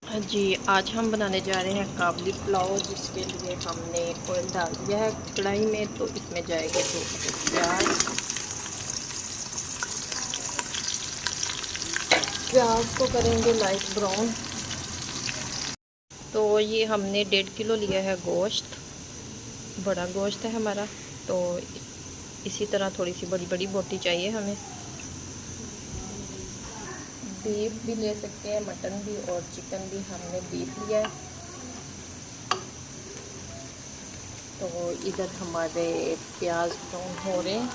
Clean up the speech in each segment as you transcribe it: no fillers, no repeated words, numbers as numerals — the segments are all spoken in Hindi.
जी, आज हम बनाने जा रहे हैं काबुली पुलाव, जिसके लिए हमने ऑयल डाल दिया है कढ़ाई में। तो इसमें जाएगा 2 प्याज को करेंगे लाइट ब्राउन। तो ये हमने 1.5 किलो लिया है गोश्त, बड़ा गोश्त है हमारा। तो इसी तरह थोड़ी सी बड़ी बड़ी बोटी चाहिए हमें। बीफ भी ले सकते हैं, मटन भी और चिकन भी। हमने बीफ लिया है। तो इधर हमारे प्याज ब्राउन हो रहे हैं।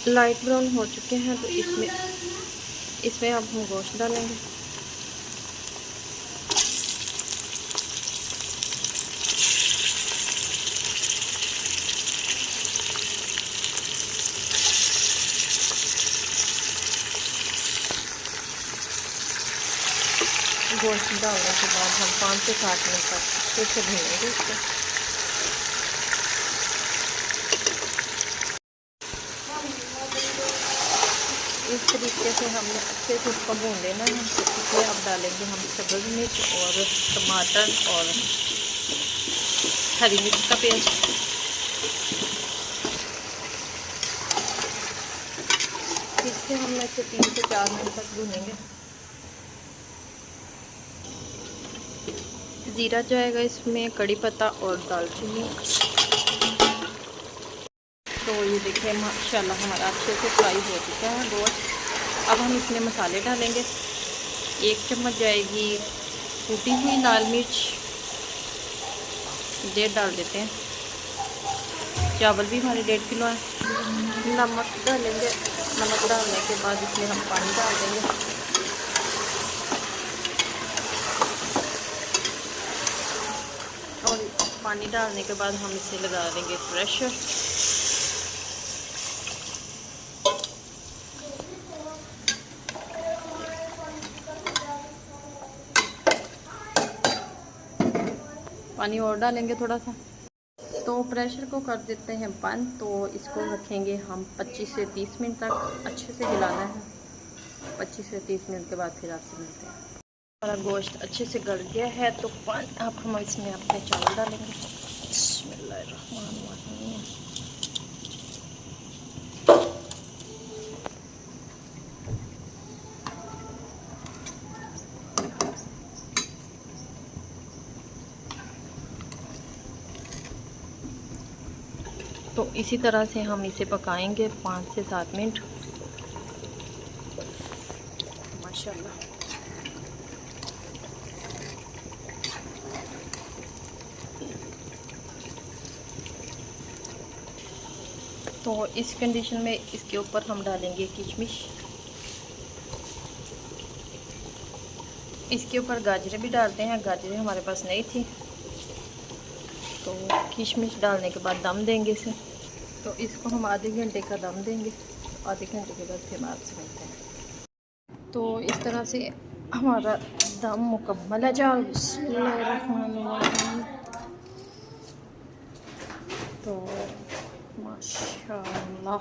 लाइट ब्राउन हो चुके हैं। तो इसमें अब हम गोश्त डालेंगे। गोश्त डालने के बाद हम 5 से 7 मिनट तक अच्छे से भूनेंगे इसको। इस तरीके से हमने अच्छे से इसको भून लेना है। इसमें अब डालेंगे हम सब्ज़ मिर्च और टमाटर और हरी मिर्च का पेस्ट। इससे हम इसे 3 से 4 मिनट तक भूनेंगे। ज़ीरा जाएगा इसमें, कड़ी पत्ता और दालचीनी। तो ये देखिए माशाल्लाह हमारा अच्छे से फ्राई हो चुका है गोश्त। अब हम इसमें मसाले डालेंगे। 1 चम्मच जाएगी कूटी हुई लाल मिर्च, 1.5 डाल देते हैं। चावल भी हमारे 1.5 किलो है। नमक डालेंगे। नमक डालने के बाद इसमें हम पानी डाल देंगे। और पानी डालने के बाद हम इसे लगा देंगे प्रेशर। पानी और डालेंगे थोड़ा सा। तो प्रेशर को कर देते हैं बंद। तो इसको रखेंगे हम 25 से 30 मिनट तक। अच्छे से हिलाना है। 25 से 30 मिनट के बाद फिर आपसे मिलते हैं। हमारा गोश्त अच्छे से गल गया है। तो अब हम इसमें अपने चावल डालेंगे। बिस्मिल्लाहिर्रहमानिर्रहीम। तो इसी तरह से हम इसे पकाएंगे 5 से 7 मिनट। माशाल्लाह। तो इस कंडीशन में इसके ऊपर हम डालेंगे किशमिश। इसके ऊपर गाजरें भी डालते हैं। गाजरें हमारे पास नहीं थी, तो किशमिश डालने के बाद दम देंगे इसे। तो इसको हम आधे घंटे का दम देंगे। आधे घंटे के बाद फिर आपसे मिलते हैं। तो इस तरह से हमारा दम मुकम्मल है। जाओ बिस्मिल्लाहिर्रहमानिर्रहीम। तो माशाल्लाह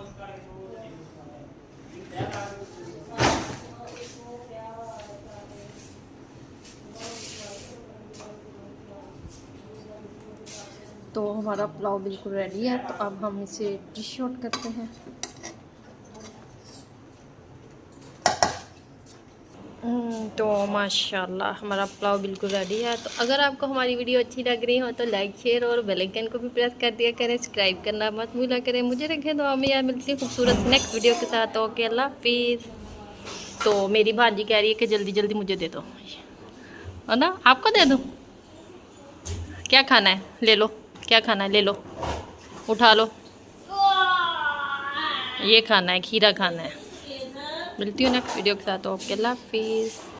तो हमारा पुलाव बिल्कुल रेडी है। तो अब हम इसे डिश आउट करते हैं। तो माशाल्लाह हमारा पुलाव बिल्कुल रेडी है। तो अगर आपको हमारी वीडियो अच्छी लग रही हो तो लाइक शेयर और बेल आइकन को भी प्रेस कर दिया करें। सब्सक्राइब करना मत भूला करें। मुझे रखें दुआ में। यार मिलती है खूबसूरत नेक्स्ट वीडियो के साथ। ओके, अल्लाह हाफिज़। तो मेरी भांजी कह रही है कि जल्दी जल्दी मुझे दे दो, है ना? आपको दे दूँ? क्या खाना है ले लो। क्या खाना है ले लो, उठा लो। ये खाना है, खीरा खाना है। मिलती हूँ नेक्स्ट वीडियो के साथ। ओके, अल्लाह हाफिज़।